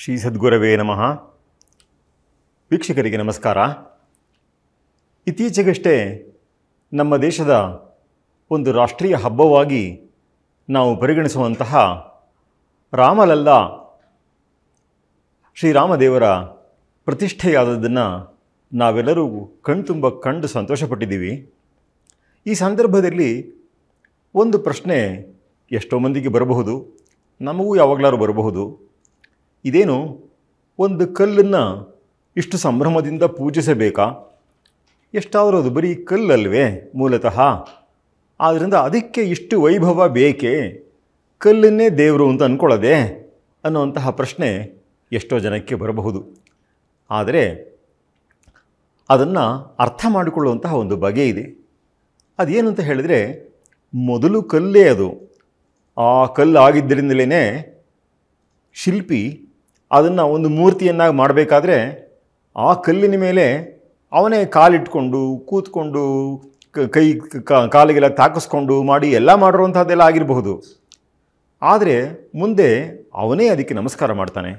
ಶ್ರೀ ಸದ್ಗುರವೇ ನಮಃ. ವೀಕ್ಷಕರಿಗೆ ನಮಸ್ಕಾರ. ಇತ್ತೀಚೆಗಷ್ಟೇ ನಮ್ಮ ದೇಶದ ಒಂದು ರಾಷ್ಟ್ರೀಯ ಹಬ್ಬವಾಗಿ ನಾವು ಪರಿಗಣಿಸುವಂತಹ ರಾಮಲಲ್ಲ ಶ್ರೀರಾಮದೇವರ ಪ್ರತಿಷ್ಠೆಯಾದದ್ದನ್ನು ನಾವೆಲ್ಲರೂ ಕಣ್ತುಂಬ ಕಂಡು ಸಂತೋಷಪಟ್ಟಿದ್ದೀವಿ. ಈ ಸಂದರ್ಭದಲ್ಲಿ ಒಂದು ಪ್ರಶ್ನೆ ಎಷ್ಟೋ ಮಂದಿಗೆ ಬರಬಹುದು, ನಮಗೂ ಯಾವಾಗಲಾರು ಬರಬಹುದು. ಇದೇನು, ಒಂದು ಕಲ್ಲನ್ನು ಇಷ್ಟು ಸಂಭ್ರಮದಿಂದ ಪೂಜಿಸಬೇಕಾ? ಎಷ್ಟಾದರೂ ಅದು ಬರೀ ಕಲ್ಲಲ್ವೇ ಮೂಲತಃ? ಆದ್ದರಿಂದ ಅದಕ್ಕೆ ಇಷ್ಟು ವೈಭವ ಬೇಕೇ? ಕಲ್ಲನ್ನೇ ದೇವರು ಅಂತ ಅಂದ್ಕೊಳ್ಳೋದೆ ಅನ್ನುವಂತಹ ಪ್ರಶ್ನೆ ಎಷ್ಟೋ ಜನಕ್ಕೆ ಬರಬಹುದು. ಆದರೆ ಅದನ್ನು ಅರ್ಥ ಮಾಡಿಕೊಳ್ಳುವಂತಹ ಒಂದು ಬಗೆ ಇದೆ. ಅದೇನು ಅಂತ ಹೇಳಿದರೆ, ಮೊದಲು ಕಲ್ಲೇ ಅದು. ಆ ಕಲ್ಲು ಆಗಿದ್ದರಿಂದಲೇ ಶಿಲ್ಪಿ ಅದನ್ನು ಒಂದು ಮೂರ್ತಿಯನ್ನಾಗಿ ಮಾಡಬೇಕಾದ್ರೆ ಆ ಕಲ್ಲಿನ ಮೇಲೆ ಅವನೇ ಕಾಲಿಟ್ಕೊಂಡು ಕೂತ್ಕೊಂಡು ಕೈ ಕಾಲಿಗೆಲ್ಲ ತಾಕಿಸ್ಕೊಂಡು ಮಾಡಿ ಎಲ್ಲ ಮಾಡಿರುವಂಥದ್ದೆಲ್ಲ ಆಗಿರಬಹುದು. ಆದರೆ ಮುಂದೆ ಅವನೇ ಅದಕ್ಕೆ ನಮಸ್ಕಾರ ಮಾಡ್ತಾನೆ.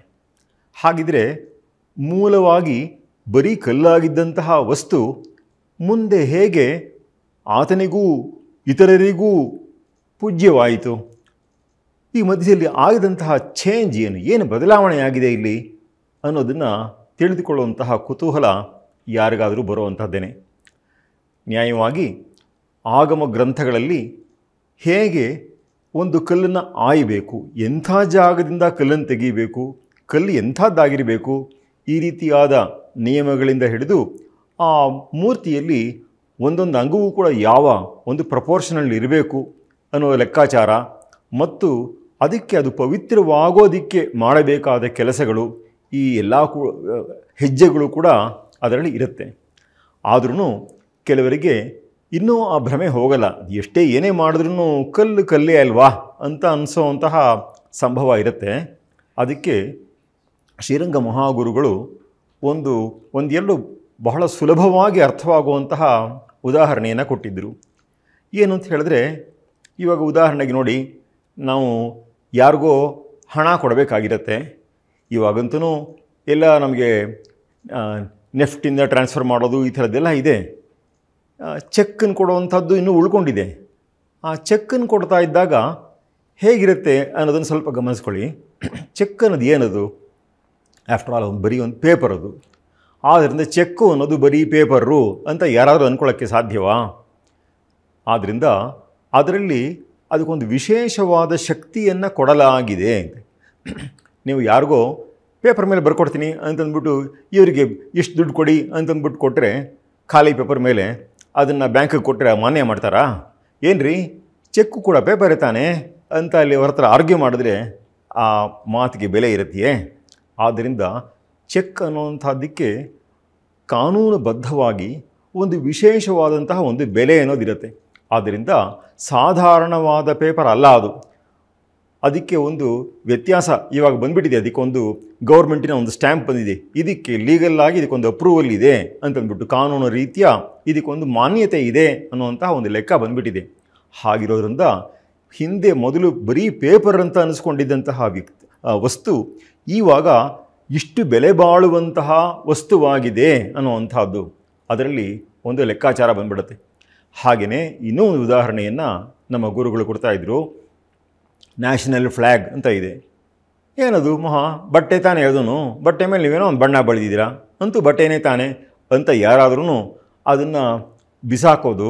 ಹಾಗಿದ್ರೆ ಮೂಲವಾಗಿ ಬರೀ ಕಲ್ಲಾಗಿದ್ದಂತಹ ವಸ್ತು ಮುಂದೆ ಹೇಗೆ ಆತನಿಗೂ ಇತರರಿಗೂ ಪೂಜ್ಯವಾಯಿತು? ಈ ಮಧ್ಯದಲ್ಲಿ ಆಗಿದಂತಹ ಚೇಂಜ್ ಏನು ಬದಲಾವಣೆಯಾಗಿದೆ ಇಲ್ಲಿ ಅನ್ನೋದನ್ನು ತಿಳಿದುಕೊಳ್ಳುವಂತಹ ಕುತೂಹಲ ಯಾರಿಗಾದರೂ ಬರುವಂಥದ್ದೇನೆ. ನ್ಯಾಯವಾಗಿ ಆಗಮ ಗ್ರಂಥಗಳಲ್ಲಿ ಹೇಗೆ ಒಂದು ಕಲ್ಲನ್ನು ಆಯಬೇಕು, ಎಂಥ ಜಾಗದಿಂದ ಕಲ್ಲನ್ನು ತೆಗೀಬೇಕು, ಕಲ್ಲು ಎಂಥದ್ದಾಗಿರಬೇಕು, ಈ ರೀತಿಯಾದ ನಿಯಮಗಳಿಂದ ಹಿಡಿದು ಆ ಮೂರ್ತಿಯಲ್ಲಿ ಒಂದೊಂದು ಅಂಗವೂ ಕೂಡ ಯಾವ ಒಂದು ಪ್ರಪೋರ್ಷನಲ್ಲಿ ಇರಬೇಕು ಅನ್ನೋ ಲೆಕ್ಕಾಚಾರ ಮತ್ತು ಅದಕ್ಕೆ ಅದು ಪವಿತ್ರವಾಗೋದಕ್ಕೆ ಮಾಡಬೇಕಾದ ಕೆಲಸಗಳು, ಈ ಎಲ್ಲ ಹೆಜ್ಜೆಗಳು ಕೂಡ ಅದರಲ್ಲಿ ಇರುತ್ತೆ. ಆದ್ರೂ ಕೆಲವರಿಗೆ ಇನ್ನೂ ಆ ಭ್ರಮೆ ಹೋಗಲ್ಲ. ಎಷ್ಟೇ ಏನೇ ಮಾಡಿದ್ರೂ ಕಲ್ಲು ಕಲ್ಲೇ ಅಲ್ವಾ ಅಂತ ಅನಿಸೋವಂತಹ ಸಂಭವ ಇರುತ್ತೆ. ಅದಕ್ಕೆ ಶ್ರೀರಂಗ ಮಹಾಗುರುಗಳು ಒಂದೆರಡು ಬಹಳ ಸುಲಭವಾಗಿ ಅರ್ಥವಾಗುವಂತಹ ಉದಾಹರಣೆಯನ್ನು ಕೊಟ್ಟಿದ್ದರು. ಏನು ಅಂತ ಹೇಳಿದ್ರೆ, ಇವಾಗ ಉದಾಹರಣೆಗೆ ನೋಡಿ, ನಾವು ಯಾರಿಗೋ ಹಣ ಕೊಡಬೇಕಾಗಿರುತ್ತೆ. ಇವಾಗಂತೂ ಎಲ್ಲ ನಮಗೆ ನೆಫ್ಟಿಂದ ಟ್ರಾನ್ಸ್ಫರ್ ಮಾಡೋದು ಈ ಥರದ್ದೆಲ್ಲ ಇದೆ. ಚೆಕ್ಕನ್ನು ಕೊಡುವಂಥದ್ದು ಇನ್ನೂ ಉಳ್ಕೊಂಡಿದೆ. ಆ ಚೆಕ್ಕನ್ನು ಕೊಡ್ತಾ ಇದ್ದಾಗ ಹೇಗಿರುತ್ತೆ ಅನ್ನೋದನ್ನು ಸ್ವಲ್ಪ ಗಮನಿಸ್ಕೊಳ್ಳಿ. ಚೆಕ್ ಅನ್ನೋದು ಏನದು? ಆಫ್ಟರ್ ಆಲ್ ಬರೀ ಒಂದು ಪೇಪರ್ ಅದು. ಆದ್ದರಿಂದ ಚೆಕ್ಕು ಅನ್ನೋದು ಬರೀ ಪೇಪರು ಅಂತ ಯಾರಾದರೂ ಅಂದ್ಕೊಳ್ಳೋಕ್ಕೆ ಸಾಧ್ಯವಾ? ಆದ್ದರಿಂದ ಅದರಲ್ಲಿ ಅದಕ್ಕೊಂದು ವಿಶೇಷವಾದ ಶಕ್ತಿಯನ್ನು ಕೊಡಲಾಗಿದೆ. ನೀವು ಯಾರಿಗೋ ಪೇಪರ್ ಮೇಲೆ ಬರ್ಕೊಡ್ತೀನಿ ಅಂತಂದ್ಬಿಟ್ಟು ಇವರಿಗೆ ಇಷ್ಟು ದುಡ್ಡು ಕೊಡಿ ಅಂತಂದ್ಬಿಟ್ಟು ಕೊಟ್ಟರೆ, ಖಾಲಿ ಪೇಪರ್ ಮೇಲೆ ಅದನ್ನು ಬ್ಯಾಂಕಿಗೆ ಕೊಟ್ಟರೆ ಮಾನ್ಯ ಮಾಡ್ತಾರಾ? ಏನು ರೀ, ಚೆಕ್ಕು ಕೂಡ ಪೇಪರೇ ತಾನೇ ಅಂತ ಅಲ್ಲಿ ಅವ್ರ ಹತ್ರ ಆರ್ಗ್ಯೂ ಮಾಡಿದ್ರೆ ಆ ಮಾತಿಗೆ ಬೆಲೆ ಇರುತ್ತೆಯೇ? ಆದ್ದರಿಂದ ಚೆಕ್ ಅನ್ನುವಂಥದ್ದಕ್ಕೆ ಕಾನೂನುಬದ್ಧವಾಗಿ ಒಂದು ವಿಶೇಷವಾದಂತಹ ಒಂದು ಬೆಲೆ ಅನ್ನೋದಿರುತ್ತೆ. ಆದ್ದರಿಂದ ಸಾಧಾರಣವಾದ ಪೇಪರ್ ಅಲ್ಲ ಅದು. ಅದಕ್ಕೆ ಒಂದು ವ್ಯತ್ಯಾಸ ಇವಾಗ ಬಂದುಬಿಟ್ಟಿದೆ. ಅದಕ್ಕೊಂದು ಗೌರ್ಮೆಂಟಿನ ಒಂದು ಸ್ಟ್ಯಾಂಪ್ ಬಂದಿದೆ, ಇದಕ್ಕೆ ಲೀಗಲ್ಲಾಗಿ ಇದಕ್ಕೊಂದು ಅಪ್ರೂವಲ್ ಇದೆ ಅಂತಂದ್ಬಿಟ್ಟು, ಕಾನೂನು ರೀತಿಯ ಇದಕ್ಕೊಂದು ಮಾನ್ಯತೆ ಇದೆ ಅನ್ನುವಂತಹ ಒಂದು ಲೆಕ್ಕ ಬಂದುಬಿಟ್ಟಿದೆ. ಹಾಗಿರೋದ್ರಿಂದ ಹಿಂದೆ ಮೊದಲು ಬರೀ ಪೇಪರ್ ಅಂತ ಅನಿಸ್ಕೊಂಡಿದ್ದಂತಹ ವಸ್ತು ಇವಾಗ ಇಷ್ಟು ಬೆಲೆ ಬಾಳುವಂತಹ ವಸ್ತುವಾಗಿದೆ ಅನ್ನುವಂಥದ್ದು ಅದರಲ್ಲಿ ಒಂದು ಲೆಕ್ಕಾಚಾರ ಬಂದ್ಬಿಡುತ್ತೆ. ಹಾಗೆಯೇ ಇನ್ನೂ ಒಂದು ಉದಾಹರಣೆಯನ್ನು ನಮ್ಮ ಗುರುಗಳು ಕೊಡ್ತಾಯಿದ್ರು. ನ್ಯಾಷನಲ್ ಫ್ಲ್ಯಾಗ್ ಅಂತ ಇದೆ. ಏನದು? ಬಟ್ಟೆ ತಾನೇ ಅದೂ, ಬಟ್ಟೆ ಮೇಲೆ ನೀವೇನೋ ಒಂದು ಬಣ್ಣ ಬಳಿದಿದ್ದೀರಾ, ಅಂತೂ ಬಟ್ಟೆನೇ ತಾನೇ ಅಂತ ಯಾರಾದ್ರೂ ಅದನ್ನು ಬಿಸಾಕೋದು,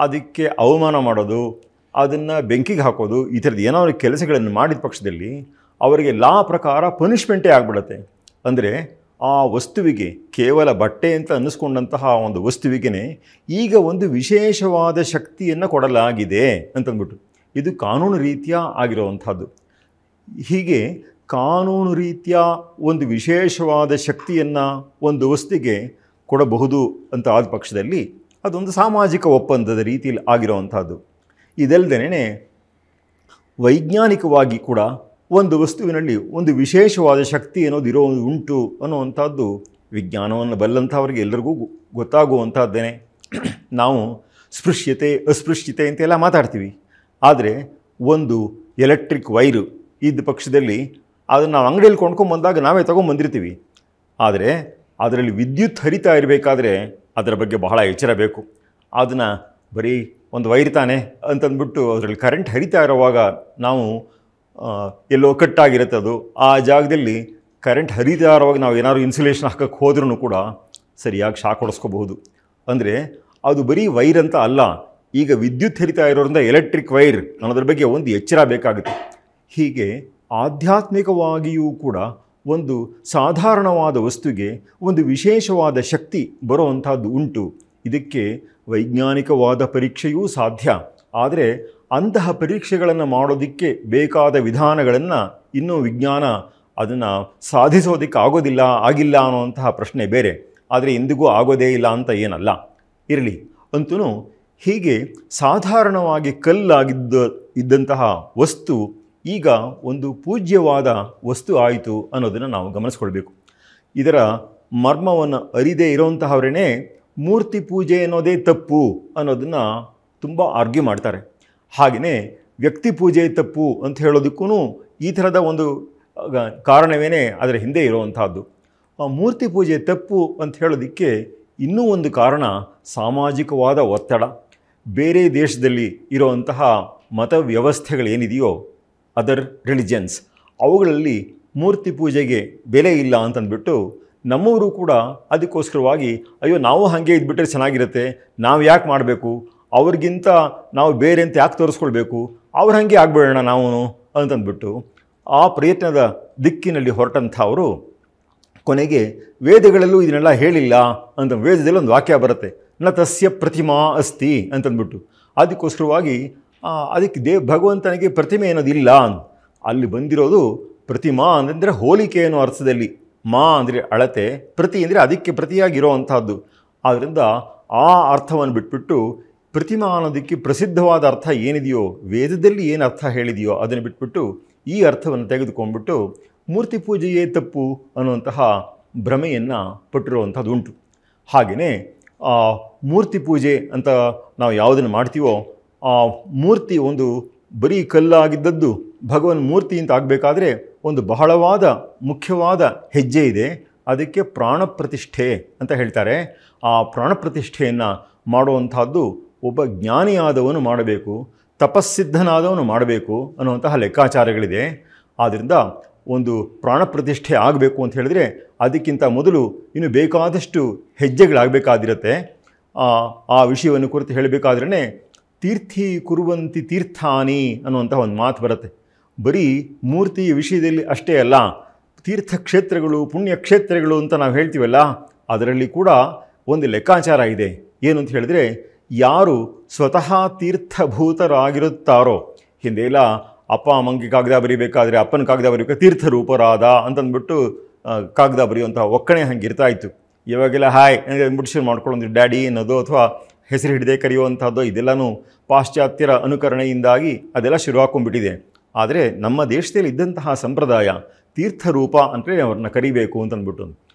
ಅದಕ್ಕೆ ಅವಮಾನ ಮಾಡೋದು, ಅದನ್ನು ಬೆಂಕಿಗೆ ಹಾಕೋದು, ಈ ಥರದ್ದು ಏನಾದರೂ ಕೆಲಸಗಳನ್ನು ಮಾಡಿದ ಪಕ್ಷದಲ್ಲಿ ಅವರಿಗೆ ಲಾ ಪ್ರಕಾರ ಪನಿಷ್ಮೆಂಟೇ ಆಗಿಬಿಡುತ್ತೆ. ಅಂದರೆ ಆ ವಸ್ತುವಿಗೆ, ಕೇವಲ ಬಟ್ಟೆ ಅಂತ ಅನ್ನಿಸ್ಕೊಂಡಂತಹ ಒಂದು ವಸ್ತುವಿಗೆ ಈಗ ಒಂದು ವಿಶೇಷವಾದ ಶಕ್ತಿಯನ್ನು ಕೊಡಲಾಗಿದೆ ಅಂತಂದ್ಬಿಟ್ಟು, ಇದು ಕಾನೂನು ರೀತಿಯ ಆಗಿರುವಂಥದ್ದು. ಹೀಗೆ ಕಾನೂನು ರೀತಿಯ ಒಂದು ವಿಶೇಷವಾದ ಶಕ್ತಿಯನ್ನು ಒಂದು ವಸ್ತುವಿಗೆ ಕೊಡಬಹುದು ಅಂತ ಆದ ಪಕ್ಷದಲ್ಲಿ ಅದೊಂದು ಸಾಮಾಜಿಕ ಒಪ್ಪಂದದ ರೀತಿಯಲ್ಲಿ ಆಗಿರುವಂಥದ್ದು. ಇದಲ್ಲದೇ ವೈಜ್ಞಾನಿಕವಾಗಿ ಕೂಡ ಒಂದು ವಸ್ತುವಿನಲ್ಲಿ ಒಂದು ವಿಶೇಷವಾದ ಶಕ್ತಿ ಅನ್ನೋದು ಉಂಟು ಅನ್ನುವಂಥದ್ದು ವಿಜ್ಞಾನವನ್ನು ಬಲ್ಲಂಥವ್ರಿಗೆ ಎಲ್ಲರಿಗೂ ಗೊತ್ತಾಗುವಂಥದ್ದೇನೆ. ನಾವು ಸ್ಪೃಶ್ಯತೆ ಅಸ್ಪೃಶ್ಯತೆ ಅಂತೆಲ್ಲ ಮಾತಾಡ್ತೀವಿ. ಆದರೆ ಒಂದು ಎಲೆಕ್ಟ್ರಿಕ್ ವೈರು ಇದ್ದ ಪಕ್ಷದಲ್ಲಿ ಅದನ್ನು ನಾವು ಅಂಗಡಿಯಲ್ಲಿ ಕೊಂಡ್ಕೊಂಬಂದಾಗ ನಾವೇ ತೊಗೊಂಬಂದಿರ್ತೀವಿ. ಆದರೆ ಅದರಲ್ಲಿ ವಿದ್ಯುತ್ ಹರಿತಾ ಇರಬೇಕಾದ್ರೆ ಅದರ ಬಗ್ಗೆ ಬಹಳ ಎಚ್ಚರ ಬೇಕು. ಅದನ್ನು ಬರೀ ಒಂದು ವೈರ್ ತಾನೆ ಅಂತಂದ್ಬಿಟ್ಟು ಅದರಲ್ಲಿ ಕರೆಂಟ್ ಹರಿತಾ ಇರೋವಾಗ ನಾವು ಎಲ್ಲೋ ಕಟ್ಟಾಗಿರುತ್ತೆ, ಅದು ಆ ಜಾಗದಲ್ಲಿ ಕರೆಂಟ್ ಹರಿತಾ ಇರೋವಾಗ ನಾವು ಏನಾದ್ರು ಇನ್ಸುಲೇಷನ್ ಹಾಕೋಕ್ಕೆ ಹೋದ್ರೂ ಕೂಡ ಸರಿಯಾಗಿ ಶಾಕ್ ಹೊಡೆಸ್ಕೋಬಹುದು. ಅಂದರೆ ಅದು ಬರೀ ವೈರ್ ಅಂತ ಅಲ್ಲ, ಈಗ ವಿದ್ಯುತ್ ಹರಿತಾ ಇರೋದ್ರಿಂದ ಎಲೆಕ್ಟ್ರಿಕ್ ವೈರ್ ಅನ್ನೋದ್ರ ಬಗ್ಗೆ ಒಂದು ಎಚ್ಚರ ಬೇಕಾಗುತ್ತೆ. ಹೀಗೆ ಆಧ್ಯಾತ್ಮಿಕವಾಗಿಯೂ ಕೂಡ ಒಂದು ಸಾಧಾರಣವಾದ ವಸ್ತುಗೆ ಒಂದು ವಿಶೇಷವಾದ ಶಕ್ತಿ ಬರುವಂಥದ್ದು ಉಂಟು. ಇದಕ್ಕೆ ವೈಜ್ಞಾನಿಕವಾದ ಪರೀಕ್ಷೆಯೂ ಸಾಧ್ಯ. ಆದರೆ ಅಂತಹ ಪರೀಕ್ಷೆಗಳನ್ನು ಮಾಡೋದಕ್ಕೆ ಬೇಕಾದ ವಿಧಾನಗಳನ್ನು ಇನ್ನೂ ವಿಜ್ಞಾನ ಅದನ್ನು ಸಾಧಿಸೋದಕ್ಕೆ ಆಗಿಲ್ಲ ಅನ್ನುವಂತಹ ಪ್ರಶ್ನೆ ಬೇರೆ. ಆದರೆ ಎಂದಿಗೂ ಆಗೋದೇ ಇಲ್ಲ ಅಂತ ಏನಲ್ಲ. ಇರಲಿ ಅಂತೂ ಹೀಗೆ ಸಾಧಾರಣವಾಗಿ ಇದ್ದಂತಹ ವಸ್ತು ಈಗ ಒಂದು ಪೂಜ್ಯವಾದ ವಸ್ತು ಆಯಿತು ಅನ್ನೋದನ್ನು ನಾವು ಗಮನಿಸ್ಕೊಳ್ಬೇಕು. ಇದರ ಮರ್ಮವನ್ನು ಅರಿದೇ ಇರೋಂತಹವರೇ ಮೂರ್ತಿ ಪೂಜೆ ಅನ್ನೋದೇ ತಪ್ಪು ಅನ್ನೋದನ್ನು ತುಂಬ ಆರ್ಗ್ಯೂ ಮಾಡ್ತಾರೆ. ಹಾಗೆಯೇ ವ್ಯಕ್ತಿ ಪೂಜೆ ತಪ್ಪು ಅಂತ ಹೇಳೋದಕ್ಕೂ ಈ ಥರದ ಒಂದು ಕಾರಣವೇನೇ ಅದರ ಹಿಂದೆ ಇರುವಂತಹದ್ದು. ಮೂರ್ತಿ ಪೂಜೆ ತಪ್ಪು ಅಂತ ಹೇಳೋದಕ್ಕೆ ಇನ್ನೂ ಒಂದು ಕಾರಣ ಸಾಮಾಜಿಕವಾದ ಒತ್ತಡ. ಬೇರೆ ದೇಶದಲ್ಲಿ ಇರುವಂತಹ ಮತ ವ್ಯವಸ್ಥೆಗಳೇನಿದೆಯೋ ಅದರ್ ರಿಲಿಜನ್ಸ್, ಅವುಗಳಲ್ಲಿ ಮೂರ್ತಿ ಪೂಜೆಗೆ ಬೆಲೆ ಇಲ್ಲ ಅಂತಂದ್ಬಿಟ್ಟು ನಮ್ಮವರು ಕೂಡ ಅದಕ್ಕೋಸ್ಕರವಾಗಿ ಅಯ್ಯೋ ನಾವು ಹಾಗೆ ಇದ್ಬಿಟ್ರೆ ಚೆನ್ನಾಗಿರುತ್ತೆ, ನಾವು ಯಾಕೆ ಮಾಡಬೇಕು, ಅವ್ರಿಗಿಂತ ನಾವು ಬೇರೆ ಅಂತ ಯಾಕೆ ತೋರಿಸ್ಕೊಳ್ಬೇಕು, ಅವ್ರು ಹಾಗೆ ಆಗ್ಬೇಡೋಣ ನಾವು ಅಂತಂದ್ಬಿಟ್ಟು ಆ ಪ್ರಯತ್ನದ ದಿಕ್ಕಿನಲ್ಲಿ ಹೊರಟಂಥವರು ಕೊನೆಗೆ ವೇದಗಳಲ್ಲೂ ಇದನ್ನೆಲ್ಲ ಹೇಳಿಲ್ಲ ಅಂತ ವೇದದಲ್ಲಿ ಒಂದು ವಾಕ್ಯ ಬರುತ್ತೆ, ನ ತಸ್ಯ ಪ್ರತಿಮಾ ಅಸ್ತಿ ಅಂತಂದ್ಬಿಟ್ಟು. ಅದಕ್ಕೋಸ್ಕರವಾಗಿ ಅದಕ್ಕೆ ಭಗವಂತನಿಗೆ ಪ್ರತಿಮೆ ಅನ್ನೋದಿಲ್ಲ. ಅಲ್ಲಿ ಬಂದಿರೋದು ಪ್ರತಿಮಾ ಅಂದರೆ ಹೋಲಿಕೆ ಅನ್ನೋ ಅರ್ಥದಲ್ಲಿ, ಮಾ ಅಂದರೆ ಅಳತೆ, ಪ್ರತಿ ಅಂದರೆ ಅದಕ್ಕೆ ಪ್ರತಿಯಾಗಿರೋ ಅಂಥದ್ದು. ಆದ್ದರಿಂದ ಆ ಅರ್ಥವನ್ನು ಬಿಟ್ಬಿಟ್ಟು ಪ್ರತಿಮಾ ಅನ್ನೋದಕ್ಕೆ ಪ್ರಸಿದ್ಧವಾದ ಅರ್ಥ ಏನಿದೆಯೋ, ವೇದದಲ್ಲಿ ಏನು ಅರ್ಥ ಹೇಳಿದೆಯೋ ಅದನ್ನು ಬಿಟ್ಬಿಟ್ಟು ಈ ಅರ್ಥವನ್ನು ತೆಗೆದುಕೊಂಡ್ಬಿಟ್ಟು ಮೂರ್ತಿ ಪೂಜೆಯೇ ತಪ್ಪು ಅನ್ನುವಂತಹ ಭ್ರಮೆಯನ್ನು ಪಟ್ಟಿರುವಂಥದ್ದು ಉಂಟು. ಹಾಗೆಯೇ ಮೂರ್ತಿ ಪೂಜೆ ಅಂತ ನಾವು ಯಾವುದನ್ನು ಮಾಡ್ತೀವೋ ಆ ಮೂರ್ತಿ ಒಂದು ಬರೀ ಕಲ್ಲಾಗಿದ್ದದ್ದು ಭಗವನ್ ಮೂರ್ತಿ ಅಂತ ಆಗಬೇಕಾದ್ರೆ ಒಂದು ಬಹಳವಾದ ಮುಖ್ಯವಾದ ಹೆಜ್ಜೆ ಇದೆ. ಅದಕ್ಕೆ ಪ್ರಾಣ ಪ್ರತಿಷ್ಠೆ ಅಂತ ಹೇಳ್ತಾರೆ. ಆ ಪ್ರಾಣ ಪ್ರತಿಷ್ಠೆಯನ್ನು ಮಾಡುವಂಥದ್ದು ಒಬ್ಬ ಜ್ಞಾನಿಯಾದವನು ಮಾಡಬೇಕು, ತಪಸ್ಸಿದ್ಧನಾದವನು ಮಾಡಬೇಕು ಅನ್ನುವಂತಹ ಲೆಕ್ಕಾಚಾರಗಳಿದೆ. ಆದ್ದರಿಂದ ಒಂದು ಪ್ರಾಣ ಪ್ರತಿಷ್ಠೆ ಆಗಬೇಕು ಅಂತ ಹೇಳಿದ್ರೆ ಅದಕ್ಕಿಂತ ಮೊದಲು ಇನ್ನು ಬೇಕಾದಷ್ಟು ಹೆಜ್ಜೆಗಳಾಗಬೇಕಾದಿರುತ್ತೆ. ಆ ವಿಷಯವನ್ನು ಕುರಿತು ಹೇಳಬೇಕಾದ್ರೇ ತೀರ್ಥಿ ಕುರುವಂತಿ ತೀರ್ಥಾನಿ ಅನ್ನುವಂಥ ಒಂದು ಮಾತು ಬರುತ್ತೆ. ಬರೀ ಮೂರ್ತಿಯ ವಿಷಯದಲ್ಲಿ ಅಷ್ಟೇ ಅಲ್ಲ, ತೀರ್ಥಕ್ಷೇತ್ರಗಳು ಪುಣ್ಯಕ್ಷೇತ್ರಗಳು ಅಂತ ನಾವು ಹೇಳ್ತೀವಲ್ಲ, ಅದರಲ್ಲಿ ಕೂಡ ಒಂದು ಲೆಕ್ಕಾಚಾರ ಇದೆ. ಏನು ಅಂತ ಹೇಳಿದ್ರೆ, ಯಾರು ಸ್ವತಃ ತೀರ್ಥಭೂತರಾಗಿರುತ್ತಾರೋ, ಹಿಂದೆಲ್ಲ ಅಪ್ಪ ಅಮ್ಮಂಗೆ ಕಾಗದ ಬರೀಬೇಕಾದ್ರೆ ಅಪ್ಪನ ಕಾಗದ ಬರೀಬೇಕಾದ್ರೆ ತೀರ್ಥರೂಪರಾದ ಅಂತಂದ್ಬಿಟ್ಟು ಕಾಗದ ಬರೆಯುವಂಥ ಒಕ್ಕಣೆ ಹಂಗೆ ಇರ್ತಾ ಇತ್ತು. ಇವಾಗೆಲ್ಲ ಹಾಯ್ ಅಂದ್ಬಿಟ್ಟು ಮಾಡ್ಕೊಳ್ಳೋದು ಡ್ಯಾಡಿ ಅನ್ನೋದು ಅಥವಾ ಹೆಸರು ಹಿಡಿದೇ ಕರೆಯುವಂಥದ್ದು, ಇದೆಲ್ಲನೂ ಪಾಶ್ಚಾತ್ಯರ ಅನುಕರಣೆಯಿಂದಾಗಿ ಅದೆಲ್ಲ ಶುರುವಾಕೊಂಡ್ಬಿಟ್ಟಿದೆ. ಆದರೆ ನಮ್ಮ ದೇಶದಲ್ಲಿ ಇದ್ದಂತಹ ಸಂಪ್ರದಾಯ ತೀರ್ಥರೂಪ ಅಂದರೆ ಅವ್ರನ್ನ ಕರಿಬೇಕು ಅಂತಂದ್ಬಿಟ್ಟು.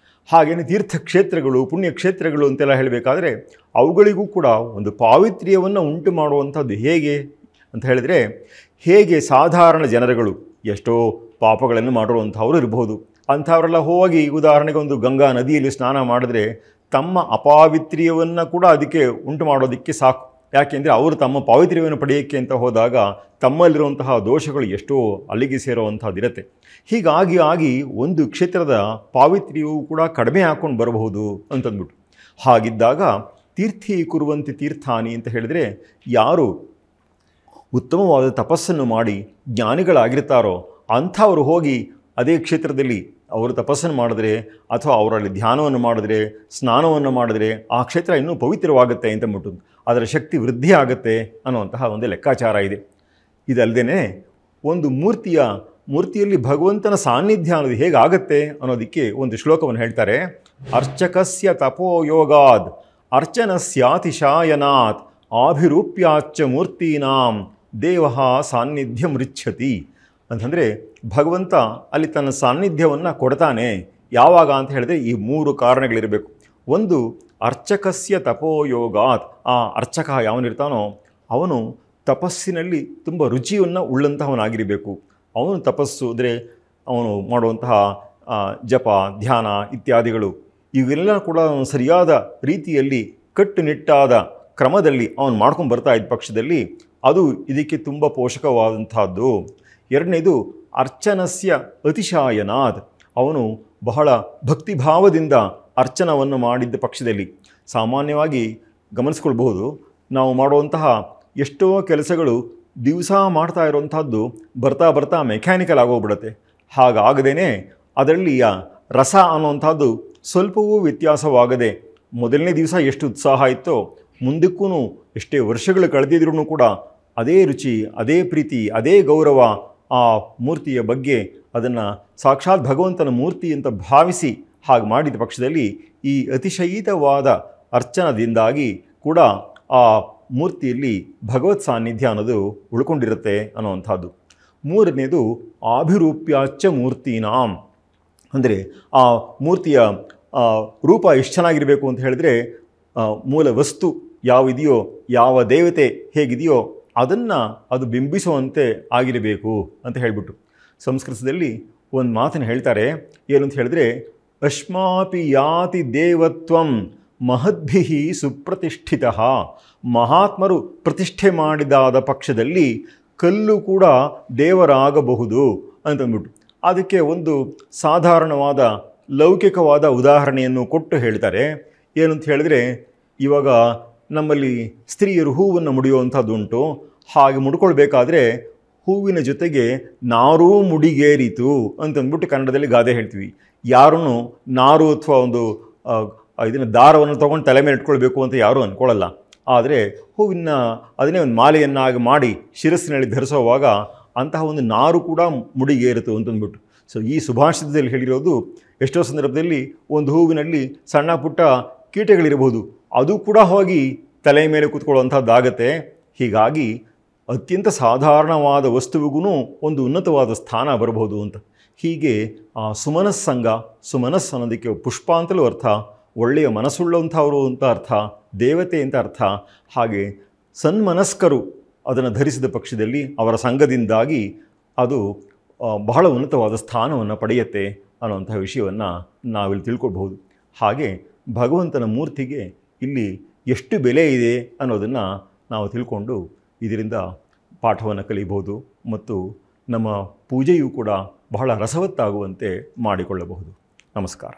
ಹಾಗೆಯೇ ತೀರ್ಥಕ್ಷೇತ್ರಗಳು ಪುಣ್ಯಕ್ಷೇತ್ರಗಳು ಅಂತೆಲ್ಲ ಹೇಳಬೇಕಾದ್ರೆ ಅವುಗಳಿಗೂ ಕೂಡ ಒಂದು ಪಾವಿತ್ರ್ಯವನ್ನು ಉಂಟು ಮಾಡುವಂಥದ್ದು ಹೇಗೆ ಅಂತ ಹೇಳಿದರೆ, ಹೇಗೆ ಸಾಧಾರಣ ಜನರುಗಳು ಎಷ್ಟೋ ಪಾಪಗಳನ್ನು ಮಾಡಿರುವಂಥವ್ರು ಇರಬಹುದು, ಅಂಥವರೆಲ್ಲ ಹೋಗಿ ಉದಾಹರಣೆಗೆ ಒಂದು ಗಂಗಾ ನದಿಯಲ್ಲಿ ಸ್ನಾನ ಮಾಡಿದ್ರೆ ತಮ್ಮ ಅಪಾವಿತ್ರ್ಯವನ್ನು ಕೂಡ ಅದಕ್ಕೆ ಉಂಟು ಮಾಡೋದಕ್ಕೆ ಸಾಕು. ಯಾಕೆಂದರೆ ಅವರು ತಮ್ಮ ಪಾವಿತ್ರ್ಯವನ್ನು ಪಡೆಯೋಕ್ಕೆ ಅಂತ ಹೋದಾಗ ತಮ್ಮಲ್ಲಿರುವಂತಹ ದೋಷಗಳು ಎಷ್ಟೋ ಅಲ್ಲಿಗೆ ಸೇರುವಂಥದ್ದಿರುತ್ತೆ. ಹೀಗಾಗಿ ಒಂದು ಕ್ಷೇತ್ರದ ಪಾವಿತ್ರ್ಯವು ಕೂಡ ಕಡಿಮೆ ಹಾಕ್ಕೊಂಡು ಬರಬಹುದು ಅಂತಂದ್ಬಿಟ್ಟು. ಹಾಗಿದ್ದಾಗ ತೀರ್ಥಿ ಕುರುವಂತಿ ತೀರ್ಥಾನಿ ಅಂತ ಹೇಳಿದರೆ, ಯಾರು ಉತ್ತಮವಾದ ತಪಸ್ಸನ್ನು ಮಾಡಿ ಜ್ಞಾನಿಗಳಾಗಿರ್ತಾರೋ ಅಂಥವರು ಹೋಗಿ ಅದೇ ಕ್ಷೇತ್ರದಲ್ಲಿ ಅವರು ತಪಸ್ಸನ್ನು ಮಾಡಿದ್ರೆ ಅಥವಾ ಅವರಲ್ಲಿ ಧ್ಯಾನವನ್ನು ಮಾಡಿದ್ರೆ ಸ್ನಾನವನ್ನು ಮಾಡಿದ್ರೆ ಆ ಕ್ಷೇತ್ರ ಇನ್ನೂ ಪವಿತ್ರವಾಗುತ್ತೆ ಅಂತಂದ್ಬಿಟ್ಟು ಅದರ ಶಕ್ತಿ ವೃದ್ಧಿ ಆಗುತ್ತೆ ಅನ್ನುವಂತಹ ಒಂದು ಲೆಕ್ಕಾಚಾರ ಇದೆ. ಇದಲ್ಲದೆ ಒಂದು ಮೂರ್ತಿಯಲ್ಲಿ ಭಗವಂತನ ಸಾನ್ನಿಧ್ಯ ಅನ್ನೋದು ಹೇಗಾಗತ್ತೆ ಅನ್ನೋದಕ್ಕೆ ಒಂದು ಶ್ಲೋಕವನ್ನು ಹೇಳ್ತಾರೆ. ಅರ್ಚಕಸ್ಯ ತಪೋಯೋಗಾದ್ ಅರ್ಚನಸ್ಯಾತಿಶಾಯನಾತ್ ಆಭಿರೂಪ್ಯಾಚ್ಚ ಮೂರ್ತೀನಾಂ ದೇವಃ ಸಾನ್ನಿಧ್ಯ ಮೃಚ್ಛತಿ ಅಂತಂದರೆ, ಭಗವಂತ ಅಲ್ಲಿ ತನ್ನ ಸಾನ್ನಿಧ್ಯವನ್ನು ಕೊಡ್ತಾನೆ. ಯಾವಾಗ ಅಂತ ಹೇಳಿದ್ರೆ ಈ 3 ಕಾರಣಗಳಿರಬೇಕು. ಒಂದು, ಅರ್ಚಕಸ್ಯ ತಪೋಯೋಗಾತ್, ಆ ಅರ್ಚಕ ಯಾವನಿರ್ತಾನೋ ಅವನು ತಪಸ್ಸಿನಲ್ಲಿ ತುಂಬ ರುಚಿಯನ್ನು ಉಳ್ಳಂತಹವನಾಗಿರಬೇಕು. ಅವನು ತಪಸ್ಸು ಅಂದರೆ ಅವನು ಮಾಡುವಂತಹ ಜಪ ಧ್ಯಾನ ಇತ್ಯಾದಿಗಳು ಇವೆಲ್ಲ ಕೂಡ ಸರಿಯಾದ ರೀತಿಯಲ್ಲಿ ಕಟ್ಟುನಿಟ್ಟಾದ ಕ್ರಮದಲ್ಲಿ ಅವನು ಮಾಡ್ಕೊಂಡು ಬರ್ತಾ ಇದ್ದ ಪಕ್ಷದಲ್ಲಿ ಅದು ಇದಕ್ಕೆ ತುಂಬ ಪೋಷಕವಾದಂತಹದ್ದು. ಎರಡನೇದು ಅರ್ಚನಸ್ಯ ಅತಿಶಾಯನಾದ್, ಅವನು ಬಹಳ ಭಕ್ತಿಭಾವದಿಂದ ಅರ್ಚನವನ್ನು ಮಾಡಿದ್ದ ಪಕ್ಷದಲ್ಲಿ ಸಾಮಾನ್ಯವಾಗಿ ಗಮನಿಸ್ಕೊಳ್ಬಹುದು, ನಾವು ಮಾಡುವಂತಹ ಎಷ್ಟೋ ಕೆಲಸಗಳು ದಿವಸ ಮಾಡ್ತಾ ಇರುವಂಥದ್ದು ಬರ್ತಾ ಬರ್ತಾ ಮೆಕ್ಯಾನಿಕಲ್ ಆಗೋಗ್ಬಿಡುತ್ತೆ. ಹಾಗಾಗದೇ ಅದರಲ್ಲಿಯ ರಸ ಅನ್ನುವಂಥದ್ದು ಸ್ವಲ್ಪವೂ ವ್ಯತ್ಯಾಸವಾಗದೆ ಮೊದಲನೇ ದಿವಸ ಎಷ್ಟು ಉತ್ಸಾಹ ಇತ್ತೋ ಮುಂದಕ್ಕೂ ಎಷ್ಟೇ ವರ್ಷಗಳು ಕಳೆದಿದ್ರೂ ಕೂಡ ಅದೇ ರುಚಿ, ಅದೇ ಪ್ರೀತಿ, ಅದೇ ಗೌರವ ಆ ಮೂರ್ತಿಯ ಬಗ್ಗೆ, ಅದನ್ನು ಸಾಕ್ಷಾತ್ ಭಗವಂತನ ಮೂರ್ತಿ ಅಂತ ಭಾವಿಸಿ ಹಾಗೆ ಮಾಡಿದ ಪಕ್ಷದಲ್ಲಿ ಈ ಅತಿಶಯಿತವಾದ ಅರ್ಚನದಿಂದಾಗಿ ಕೂಡ ಆ ಮೂರ್ತಿಯಲ್ಲಿ ಭಗವತ್ ಸಾನ್ನಿಧ್ಯ ಅನ್ನೋದು ಉಳ್ಕೊಂಡಿರುತ್ತೆ ಅನ್ನುವಂಥದ್ದು. ಮೂರನೇದು ಆಭಿರೂಪ್ಯಾಚ್ಚ ಮೂರ್ತಿನಾಂ, ಅಂದರೆ ಆ ಮೂರ್ತಿಯ ರೂಪ ಎಷ್ಟು ಚೆನ್ನಾಗಿರಬೇಕು ಅಂತ ಹೇಳಿದ್ರೆ ಮೂಲ ವಸ್ತು ಯಾವಿದೆಯೋ, ಯಾವ ದೇವತೆ ಹೇಗಿದೆಯೋ ಅದನ್ನು ಅದು ಬಿಂಬಿಸುವಂತೆ ಆಗಿರಬೇಕು ಅಂತ ಹೇಳಿಬಿಟ್ಟು ಸಂಸ್ಕೃತದಲ್ಲಿ ಒಂದು ಮಾತನ್ನು ಹೇಳ್ತಾರೆ. ಏನು ಅಂತ ಹೇಳಿದ್ರೆ, ಅಶ್ಮಾಪಿ ಯಾತಿ ದೇವತ್ವಂ ಮಹದ್ಭಿ ಸುಪ್ರತಿಷ್ಠಿತ, ಮಹಾತ್ಮರು ಪ್ರತಿಷ್ಠೆ ಮಾಡಿದಾದ ಪಕ್ಷದಲ್ಲಿ ಕಲ್ಲು ಕೂಡ ದೇವರಾಗಬಹುದು ಅಂತಂದ್ಬಿಟ್ಟು ಅದಕ್ಕೆ ಒಂದು ಸಾಧಾರಣವಾದ ಲೌಕಿಕವಾದ ಉದಾಹರಣೆಯನ್ನು ಕೊಟ್ಟು ಹೇಳ್ತಾರೆ. ಏನಂತ ಹೇಳಿದ್ರೆ, ಇವಾಗ ನಮ್ಮಲ್ಲಿ ಸ್ತ್ರೀಯರು ಹೂವನ್ನು ಮುಡಿಯುವಂಥದ್ದುಂಟು. ಹಾಗೆ ಮುಡ್ಕೊಳ್ಬೇಕಾದ್ರೆ ಹೂವಿನ ಜೊತೆಗೆ ನಾರೂ ಮುಡಿಗೇರಿತು ಅಂತಂದ್ಬಿಟ್ಟು ಕನ್ನಡದಲ್ಲಿ ಗಾದೆ ಹೇಳ್ತೀವಿ. ಯಾರನ್ನು ನಾರು ಅಥವಾ ಒಂದು ಇದನ್ನು ದಾರವನ್ನು ತೊಗೊಂಡು ತಲೆ ಮೇಲೆ ಇಟ್ಕೊಳ್ಬೇಕು ಅಂತ ಯಾರೂ ಅಂದ್ಕೊಳ್ಳಲ್ಲ. ಆದರೆ ಹೂವಿನ ಅದನ್ನೇ ಒಂದು ಮಾಲೆಯನ್ನಾಗಿ ಮಾಡಿ ಶಿರಸ್ಸಿನಲ್ಲಿ ಧರಿಸುವಾಗ ಅಂತಹ ಒಂದು ನಾರು ಕೂಡ ಮುಡಿಗೇರಿತು ಅಂತಂದ್ಬಿಟ್ಟು. ಸೊ ಈ ಸುಭಾಷಿತದಲ್ಲಿ ಹೇಳಿರೋದು ಎಷ್ಟೋ ಸಂದರ್ಭದಲ್ಲಿ ಒಂದು ಹೂವಿನಲ್ಲಿ ಸಣ್ಣ ಪುಟ್ಟ ಕೀಟಗಳಿರಬಹುದು, ಅದು ಕೂಡ ಹೋಗಿ ತಲೆ ಮೇಲೆ ಕೂತ್ಕೊಳ್ಳುವಂಥದ್ದಾಗತ್ತೆ. ಹೀಗಾಗಿ ಅತ್ಯಂತ ಸಾಧಾರಣವಾದ ವಸ್ತುವಿಗೂ ಒಂದು ಉನ್ನತವಾದ ಸ್ಥಾನ ಬರಬಹುದು ಅಂತ. ಹೀಗೆ ಆ ಸುಮನಸ್ಸಂಗ, ಸುಮನಸ್ಸು ಅನ್ನೋದಕ್ಕೆ ಪುಷ್ಪ ಅಂತಲೂ ಅರ್ಥ, ಒಳ್ಳೆಯ ಮನಸ್ಸುಳ್ಳಂಥವರು ಅಂತ ಅರ್ಥ, ದೇವತೆ ಅಂತ ಅರ್ಥ. ಹಾಗೆ ಸನ್ಮನಸ್ಕರು ಅದನ್ನು ಧರಿಸಿದ ಪಕ್ಷದಲ್ಲಿ ಅವರ ಸಂಘದಿಂದಾಗಿ ಅದು ಬಹಳ ಉನ್ನತವಾದ ಸ್ಥಾನವನ್ನು ಪಡೆಯುತ್ತೆ ಅನ್ನುವಂಥ ವಿಷಯವನ್ನು ನಾವಿಲ್ಲಿ ತಿಳ್ಕೊಳ್ಬಹುದು. ಹಾಗೆ ಭಗವಂತನ ಮೂರ್ತಿಗೆ ಇಲ್ಲಿ ಎಷ್ಟು ಬೆಲೆ ಇದೆ ಅನ್ನೋದನ್ನು ನಾವು ತಿಳ್ಕೊಂಡು ಇದರಿಂದ ಪಾಠವನ್ನು ಕಲಿಬಹುದು ಮತ್ತು ನಮ್ಮ ಪೂಜೆಯೂ ಕೂಡ ಬಹಳ ರಸವತ್ತಾಗುವಂತೆ ಮಾಡಿಕೊಳ್ಳಬಹುದು. ನಮಸ್ಕಾರ.